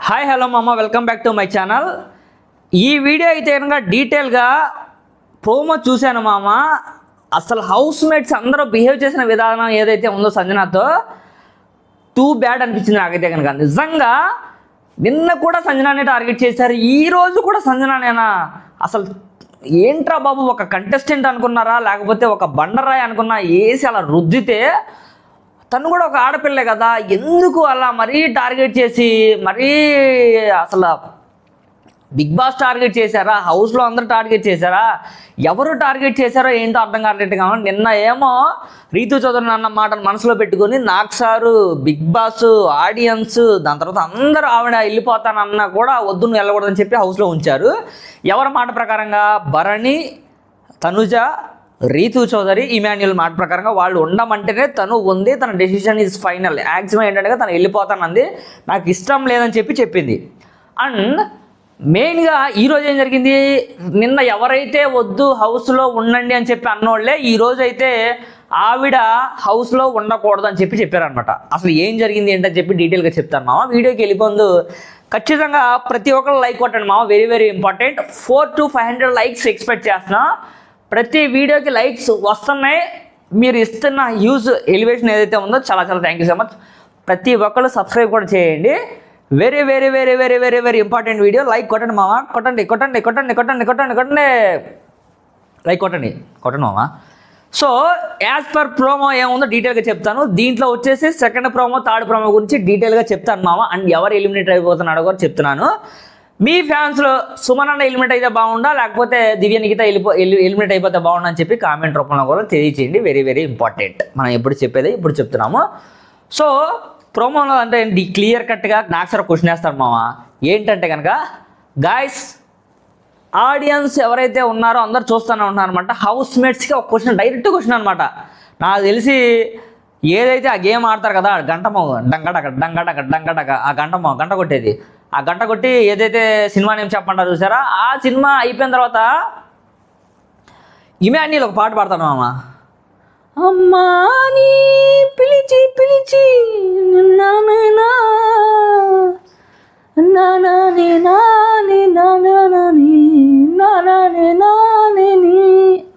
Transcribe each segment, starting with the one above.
Hi hello మామ, welcome back to my channel. ఈ video అయితే కనుక డీటెయిల్గా ప్రోమో చూశాను మామ. అసలు హౌస్ మేట్స్ అందరూ బిహేవ్ చేసిన విధానం ఏదైతే ఉందో సంజనాతో టూ బ్యాడ్ అనిపించింది నాకైతే కనుక. నిజంగా నిన్న కూడా సంజనానే టార్గెట్ చేశారు, ఈరోజు కూడా సంజనానేనా? అసలు ఏంట్రా బాబు, ఒక కంటెస్టెంట్ అనుకున్నారా లేకపోతే ఒక బండరాయి అనుకున్నా? వేసి అలా రుద్దితే తను కూడా ఒక ఆడపిల్లే కదా, ఎందుకు అలా మరీ టార్గెట్ చేసి మరీ అసలు బిగ్ బాస్ టార్గెట్ చేశారా, హౌస్లో అందరూ టార్గెట్ చేశారా, ఎవరు టార్గెట్ చేశారో ఏంటో అర్థం కావట్లేదుగా. నిన్న ఏమో రీతు చౌదరి అన్న మాటను మనసులో పెట్టుకొని Nag sir, Bigg Boss, audience, దాని తర్వాత అందరూ ఆవిడ వెళ్ళిపోతానన్నా కూడా వద్దు నువ్వు వెళ్ళకూడదని చెప్పి హౌస్లో ఉంచారు. ఎవరి మాట ప్రకారంగా? భరణి, తనుజ, రీతు చౌదరి, ఇమాన్యుల్ మాట ప్రకారంగా వాళ్ళు ఉండమంటేనే తను ఉంది, తన డెసిషన్ ఈజ్ ఫైనల్. యాక్సిమం ఏంటంటే తను వెళ్ళిపోతానంది, నాకు ఇష్టం లేదని చెప్పింది. అండ్ మెయిన్గా ఈరోజు ఏం జరిగింది, నిన్న ఎవరైతే వద్దు హౌస్లో ఉండండి అని చెప్పి అన్నోళ్ళే ఈరోజు అయితే ఆవిడ హౌస్లో ఉండకూడదు అని చెప్పారనమాట. అసలు ఏం జరిగింది ఏంటని చెప్పి డీటెయిల్గా చెప్తాను మామ. వీడియోకి వెళ్ళిపోందు ఖచ్చితంగా ప్రతి ఒక్కరు లైక్ కొట్టండి మామ, very very important. 400 to 500 likes expect చేస్తున్నా. ప్రతి వీడియోకి లైక్స్ వస్తున్నాయి, మీరు ఇస్తున్న యూజ్ ఎలివేషన్ ఏదైతే ఉందో చాలా చాలా థ్యాంక్ యూ సో మచ్. ప్రతి ఒక్కరు సబ్స్క్రైబ్ కూడా చేయండి. Very very very very very very important video. Like కొట్టండి మామ, కొట్టండి కొట్టండి కొట్టండి కొట్టండి కొట్టండి కొట్టండి లైక్ కొట్టండి కొట్టండి మామ. సో యాజ్ పర్ ప్రోమో ఏముందో డీటెయిల్గా చెప్తాను. దీంట్లో వచ్చేసి సెకండ్ ప్రోమో, థర్డ్ ప్రోమో గురించి డీటెయిల్గా చెప్తాను మామ. అండ్ ఎవరు ఎలిమినేట్ అయిపోతున్నాడో కూడా చెప్తున్నాను. మీ ఫ్యాన్స్లో సుమన్ అన్న ఎలిమినేట్ అయితే బాగుండా లేకపోతే దివ్య నిఖిత ఎలిమినేట్ అయిపోతే బాగుండా అని చెప్పి కామెంట్ రూపంలో కూడా తెలియచేయండి. Very very important. మనం ఎప్పుడు చెప్పేది ఇప్పుడు చెప్తున్నాము. సో ప్రోమోలో అంటే క్లియర్ కట్గా నాకు సార్ క్వశ్చన్ వేస్తాడు మామ. ఏంటంటే కనుక గాయస్, ఆడియన్స్ ఎవరైతే ఉన్నారో అందరు చూస్తూనే ఉంటున్నారు అనమాట. హౌస్ మేట్స్కి ఒక క్వశ్చన్, డైరెక్ట్ క్వశ్చన్ అనమాట. నాకు తెలిసి ఏదైతే ఆ గేమ్ ఆడతారు కదా, గంటమో డంగడక డంగడక డంగడక, ఆ గంట కొట్టేది, ఆ గంట కొట్టి ఏదైతే సినిమా నేమ్ చెప్పంటారు చూసారా, ఆ సినిమా అయిపోయిన తర్వాత ఇమాన్యుల్ ఒక పాట పాడతాను మామ. అమ్మాని పిలిచి పిలిచి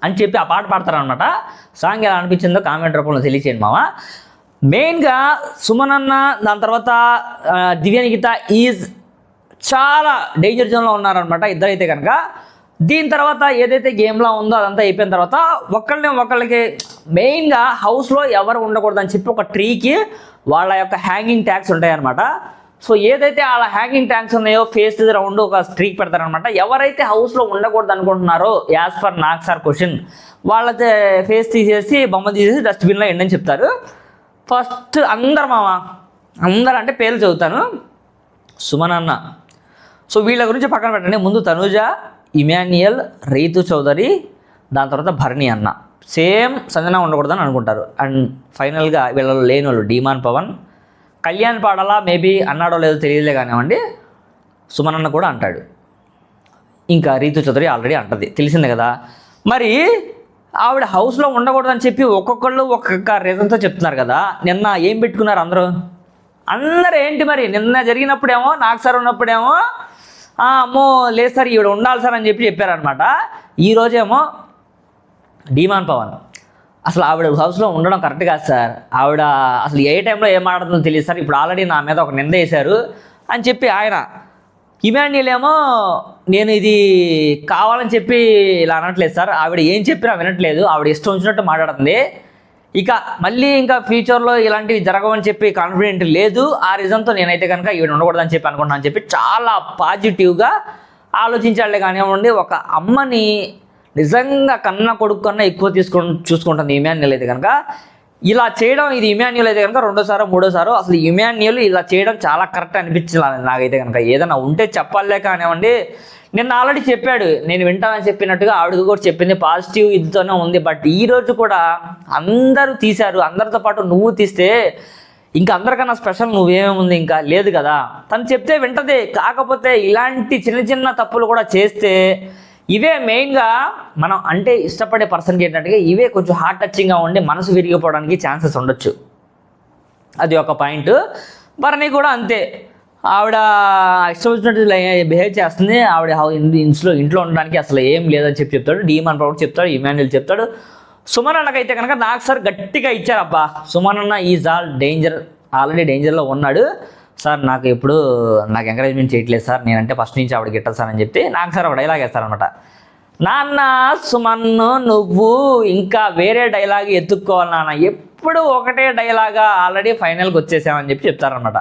అని చెప్పి ఆ పాట పాడతారనమాట. సాంగ్ ఎలా అనిపించిందో కామెంట్ రూపంలో తెలియచేయండి మామ. మెయిన్గా సుమన్ అన్న, దాని తర్వాత దివ్య నిఖిత ఈజ్ చాలా డేంజర్ జోన్లో ఉన్నారనమాట ఇద్దరైతే కనుక. దీని తర్వాత ఏదైతే గేమ్లో ఉందో అదంతా అయిపోయిన తర్వాత ఒకళ్ళకి మెయిన్గా హౌస్లో ఎవరు ఉండకూడదని చెప్పి ఒక ట్రీకి వాళ్ళ యొక్క హ్యాంగింగ్ ట్యాగ్స్ ఉంటాయన్నమాట. సో ఏదైతే వాళ్ళ హ్యాంగింగ్ ట్యాగ్స్ ఉన్నాయో ఫేస్ రౌండ్ ఒక స్ట్రీక్ పెడతారనమాట. ఎవరైతే హౌస్లో ఉండకూడదు అనుకుంటున్నారో as per Nag sir question, వాళ్ళ ఫేస్ తీసేసి బొమ్మ తీసేసి డస్ట్బిన్లో ఎండని చెప్తారు. ఫస్ట్ అందరు అంటే పేర్లు చదువుతాను. సుమన్ అన్న, సో వీళ్ళ గురించి పక్కన పెట్టండి. ముందు తనుజ, ఇమాన్యుయల్, రీతు చౌదరి, దాని తర్వాత భరణి అన్న. సేమ్ సంజన ఉండకూడదని అనుకుంటారు. అండ్ ఫైనల్గా వీళ్ళలో లేని వాళ్ళు డీమాన్ పవన్, కళ్యాణ్ పాడాలా మేబీ అన్నాడో లేదో తెలియలే కానివ్వండి, సుమన్ అన్న కూడా అంటాడు. ఇంకా రీతు చౌదరి ఆల్రెడీ అంటది, తెలిసిందే కదా. మరి ఆవిడ హౌస్లో ఉండకూడదని చెప్పి ఒక్కొక్కళ్ళు ఒక్కొక్క రీజన్తో చెప్తున్నారు కదా. నిన్న ఏం పెట్టుకున్నారు అందరూ ఏంటి మరి, నిన్న జరిగినప్పుడేమో నాగ్ సార్ ఉన్నప్పుడేమో అమ్మో లేదు సార్ ఈవిడ ఉండాలి సార్ అని చెప్పారనమాట. ఈరోజేమో డీమాన్ పవన్, అసలు ఆవిడ హౌస్లో ఉండడం కరెక్ట్ కాదు సార్, ఆవిడ అసలు ఏ టైంలో ఏం మాట్లాడుతుందో తెలియదు సార్, ఇప్పుడు ఆల్రెడీ నా మీద ఒక నింద వేశారు అని చెప్పి ఆయన. ఇమాన్యుల్ ఏమో నేను ఇది కావాలని చెప్పి ఇలా అనట్లేదు సార్, ఆవిడ ఏం చెప్పినా వినట్లేదు, ఆవిడ ఇష్టం వచ్చినట్టు మాట్లాడుతుంది, ఇక మళ్ళీ ఇంకా ఫ్యూచర్లో ఇలాంటివి జరగవని చెప్పి కాన్ఫిడెంట్ లేదు, ఆ రీజన్తో నేనైతే కనుక ఈవిడ ఉండకూడదని చెప్పి అనుకుంటున్నాను అని చెప్పి చాలా పాజిటివ్గా ఆలోచించాలే కానివ్వండి. ఒక అమ్మని నిజంగా కన్న కొడుకు కన్నా ఎక్కువ చూసుకుంటుంది ఇమాన్యుల్ అయితే కనుక. ఇలా చేయడం, ఇది ఇమాన్యుల్ అయితే కనుక రెండోసారో మూడోసారో, అసలు ఇమాన్యుల్ ఇలా చేయడం చాలా కరెక్ట్ అనిపించింది నాకైతే కనుక. ఏదైనా ఉంటే చెప్పాలే కానివ్వండి. నిన్న ఆల్రెడీ చెప్పాడు, నేను వింటానని చెప్పినట్టుగా ఆవిడకి కూడా చెప్పింది, పాజిటివ్ ఇదితోనే ఉంది. బట్ ఈరోజు కూడా అందరూ తీశారు, అందరితో పాటు నువ్వు తీస్తే ఇంకా అందరికన్నా స్పెషల్ నువ్వేమేముంది, ఇంకా లేదు కదా. తను చెప్తే వింటది, కాకపోతే ఇలాంటి చిన్న చిన్న తప్పులు కూడా చేస్తే ఇవే మెయిన్గా మనం అంటే ఇష్టపడే పర్సన్కి ఏంటంటే ఇవే కొంచెం హార్ట్ టచింగ్గా ఉండి మనసు విరిగిపోవడానికి ఛాన్సెస్ ఉండొచ్చు. అది ఒక పాయింట్. భరణి కూడా అంతే, ఆవిడ ఇష్టం వచ్చినట్టు బిహేవ్ చేస్తుంది. ఆవిడ ఇంట్లో ఉండడానికి అసలు ఏం లేదని చెప్తాడు. డీమాన్ ప్రౌడ్ చెప్తాడు, ఇమాన్యుయల్ చెప్తాడు. సుమన్ అన్నకైతే కనుక నాకు సార్ గట్టిగా ఇచ్చారు, అబ్బా సుమన్ అన్న ఈజ్ ఆల్రెడీ డేంజర్లో ఉన్నాడు సార్, నాకు ఎంకరేజ్మెంట్ చేయట్లేదు సార్, నేనంటే ఫస్ట్ నుంచి ఆవిడ గిట్టదు సార్ అని చెప్తే నాకు సార్ ఒక డైలాగ్ వేస్తారనమాట. నాన్న సుమన్ నువ్వు ఇంకా వేరే డైలాగ్ ఎత్తుక్కోవాలి నాన్న, ఎప్పుడు ఒకటే డైలాగా, ఆల్రెడీ ఫైనల్కి వచ్చేసామని చెప్తారనమాట.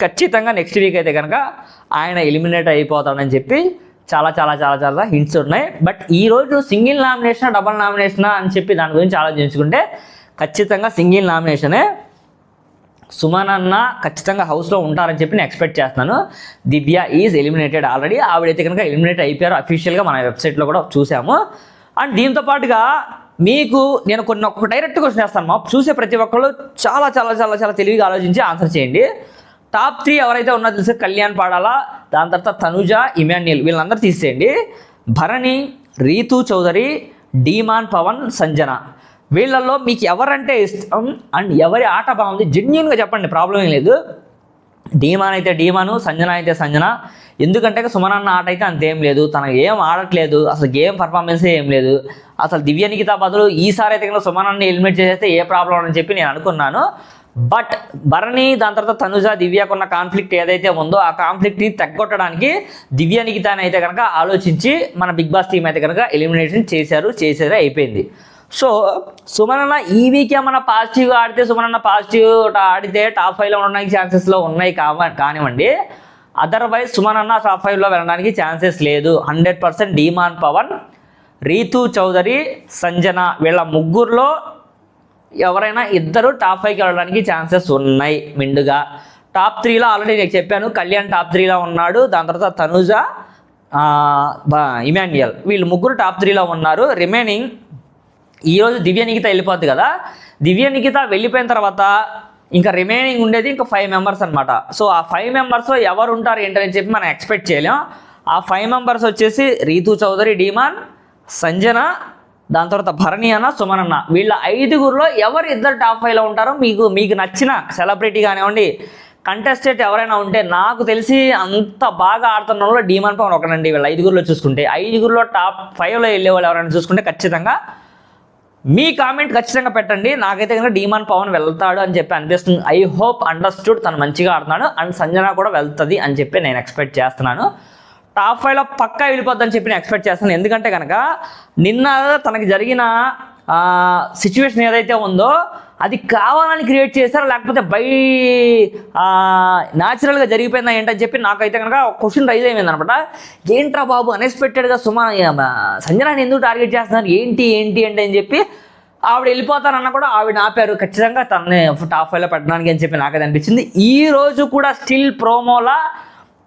ఖచ్చితంగా నెక్స్ట్ వీక్ అయితే కనుక ఆయన ఎలిమినేట్ అయిపోతాడని చెప్పి చాలా చాలా చాలా చాలా హింట్స్ ఉన్నాయి. బట్ ఈరోజు సింగిల్ నామినేషనా డబల్ నామినేషనా అని చెప్పి దాని గురించి ఆలోచించుకుంటే ఖచ్చితంగా సింగిల్ నామినేషనే. సుమన్ అన్న ఖచ్చితంగా హౌస్లో ఉంటారని చెప్పి నేను ఎక్స్పెక్ట్ చేస్తున్నాను. దివ్య ఈజ్ ఎలిమినేటెడ్ ఆల్రెడీ, ఆవిడైతే కనుక ఎలిమినేట్ అయిపోయారు అఫీషియల్గా మన వెబ్సైట్లో కూడా చూసాము. అండ్ దీంతో పాటుగా మీకు నేను ఒక డైరెక్ట్ క్వశ్చన్ వేస్తాను, చూసే ప్రతి ఒక్కళ్ళు చాలా చాలా చాలా చాలా తెలివిగా ఆలోచించి ఆన్సర్ చేయండి. టాప్ 3 ఎవరైతే ఉన్నారో తెలిసే కళ్యాణ్ పాడాలా, దాని తర్వాత తనుజ, ఇమాన్యుయల్, వీళ్ళందరూ తీసేయండి. భరణి, రీతూ చౌదరి, డీమాన్ పవన్, సంజన, వీళ్ళల్లో మీకు ఎవరంటే ఇష్టం అండ్ ఎవరి ఆట బాగుంది జెన్యూన్గా చెప్పండి, ప్రాబ్లం ఏం లేదు. డీమాన్ అయితే డీమాను, సంజన అయితే సంజన. ఎందుకంటే సుమన్ అన్న ఆట అయితే అంతేం లేదు, తనకు ఏం ఆడట్లేదు, అసలు గేమ్ పర్ఫార్మెన్సే ఏం లేదు. అసలు దివ్య నిఖిత బదులు ఈసారి అయితే కనుక సుమన్ అన్న ఎలిమినేట్ చేసేస్తే ఏ ప్రాబ్లం అని చెప్పి నేను అనుకున్నాను. బట్ భరణి, దాని తర్వాత తనుజ, దివ్యకున్న కాన్ఫ్లిక్ట్ ఏదైతే ఉందో ఆ కాన్ఫ్లిక్ట్ని తగ్గొట్టడానికి దివ్య నిఖితాని అయితే కనుక ఆలోచించి మన బిగ్ బాస్ టీం అయితే కనుక ఎలిమినేషన్ చేసేదే అయిపోయింది. సో సుమన్ అన్న ఈ వీక్ ఏమన్నా పాజిటివ్గా ఆడితే, సుమన్ అన్న పాజిటివ్ ఆడితే టాప్ 5లో ఉండడానికి ఛాన్సెస్లో ఉన్నాయి కానివ్వండి. అదర్వైజ్ సుమన్ అన్న టాప్ 5లో వెళ్ళడానికి ఛాన్సెస్ లేదు. 100% డీమాన్ పవన్, రీతూ చౌదరి, సంజన, వీళ్ళ ముగ్గురులో ఎవరైనా ఇద్దరు టాప్ 5కి వెళ్ళడానికి ఛాన్సెస్ ఉన్నాయి మెండుగా. టాప్ 3లో ఆల్రెడీ నేను చెప్పాను, కళ్యాణ్ టాప్ 3లో ఉన్నాడు, దాని తర్వాత తనుజ, ఇమాన్యుయల్, వీళ్ళు ముగ్గురు టాప్ 3లో ఉన్నారు. రిమైనింగ్ ఈరోజు దివ్య నిఖిత వెళ్ళిపోద్ది కదా, దివ్య నిఖిత వెళ్ళిపోయిన తర్వాత ఇంకా రిమైనింగ్ ఉండేది ఇంకా 5 మెంబర్స్ అనమాట. సో ఆ 5 మెంబర్స్లో ఎవరు ఉంటారు ఏంటని చెప్పి మనం ఎక్స్పెక్ట్ చేయలేం. ఆ 5 మెంబర్స్ వచ్చేసి రీతూ చౌదరి, డీమాన్, సంజన, దాని తర్వాత భరణి అన్న, సుమన్ అన్న, వీళ్ళ 5గురిలో ఎవరు ఇద్దరు టాప్ 5లో ఉంటారో మీకు నచ్చిన సెలబ్రిటీ కానివ్వండి, కంటెస్టెంట్ ఎవరైనా ఉంటే, నాకు తెలిసి అంత బాగా ఆడుతున్న వాళ్ళు డీమాన్ పవన్ ఒకనండి. వీళ్ళ 5గురిలో చూసుకుంటే, 5గురిలో టాప్ 5లో వెళ్ళే వాళ్ళు ఎవరైనా చూసుకుంటే ఖచ్చితంగా మీ కామెంట్ ఖచ్చితంగా పెట్టండి. నాకైతే కనుక డీమాన్ పవన్ వెళ్తాడు అని చెప్పి అనిపిస్తుంది. ఐ హోప్ అండర్స్టూడ్, తను మంచిగా ఆడుతున్నాడు. అండ్ సంజన కూడా వెళ్తుంది అని చెప్పి నేను ఎక్స్పెక్ట్ చేస్తున్నాను. టాప్ 5లో పక్కా వెళ్ళిపోద్దని చెప్పి నేను ఎక్స్పెక్ట్ చేస్తాను. ఎందుకంటే కనుక నిన్న తనకి జరిగిన సిచ్యువేషన్ ఏదైతే ఉందో అది కావాలని క్రియేట్ చేశారు, లేకపోతే న్యాచురల్గా జరిగిపోయిందా ఏంటని చెప్పి నాకైతే కనుక క్వశ్చన్ రైజ్ అయిపోయింది అనమాట. ఏంట్రా బాబు అన్ఎక్స్పెక్టెడ్గా సంజనాని ఎందుకు టార్గెట్ చేస్తున్నారు, ఏంటి అని చెప్పి ఆవిడ వెళ్ళిపోతానన్నా కూడా ఆవిడ ఆపారు. ఖచ్చితంగా తనని టాప్ 5లో పెట్టడానికి అని చెప్పి నాకైతే అనిపించింది. ఈ రోజు కూడా స్టిల్ ప్రోమోలా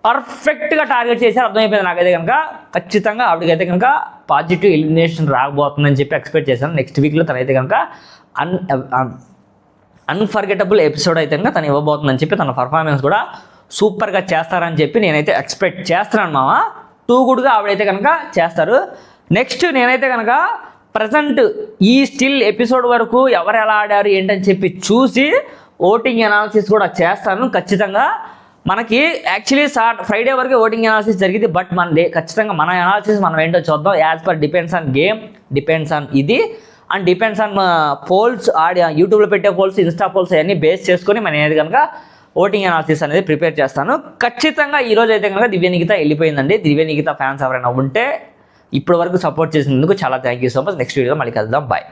పర్ఫెక్ట్గా టార్గెట్ చేశారు, అర్థమైపోయింది నాకైతే కనుక. ఖచ్చితంగా ఆవిడకైతే కనుక పాజిటివ్ ఎలిమినేషన్ రాకపోతుందని చెప్పి ఎక్స్పెక్ట్ చేశాను. నెక్స్ట్ వీక్లో తనైతే కనుక అన్ఫర్గెటబుల్ ఎపిసోడ్ అయితే కనుక తను ఇవ్వబోతుందని చెప్పి, తన పర్ఫార్మెన్స్ కూడా సూపర్గా చేస్తారని చెప్పి నేనైతే ఎక్స్పెక్ట్ చేస్తున్నాను మామ. టూ గుడ్గా ఆవిడైతే కనుక చేస్తారు. నెక్స్ట్ నేనైతే కనుక ప్రజెంట్ ఈ స్టిల్ ఎపిసోడ్ వరకు ఎవరు ఎలా ఆడారు ఏంటని చెప్పి చూసి ఓటింగ్ అనాలిసిస్ కూడా చేస్తాను ఖచ్చితంగా. మనకి యాక్చువల్లీ ఫ్రైడే వరకు ఓటింగ్ అనాలిసిస్ జరిగింది. బట్ ఖచ్చితంగా మన అనాలిసిస్ మనం ఏంటో చూద్దాం. As per depends on game, depends on ఇది, అండ్ డిపెండ్స్ ఆన్ పోల్స్, యూట్యూబ్లో పెట్టే పోల్స్, ఇన్స్టా పోల్స్ అవన్నీ బేస్ చేసుకొని మనం ఏది కనుక ఓటింగ్ అనాలిసిస్ అనేది ప్రిపేర్ చేస్తాను. ఖచ్చితంగా ఈరోజు అయితే కనుక దివ్య నిఖిత వెళ్ళిపోయిందండి. దివ్య నిఖిత ఫ్యాన్స్ ఎవరైనా ఉంటే ఇప్పటి వరకు సపోర్ట్ చేసినందుకు చాలా thank you so much. Next వీడియోలో మళ్ళీ కలుద్దాం. బాయ్.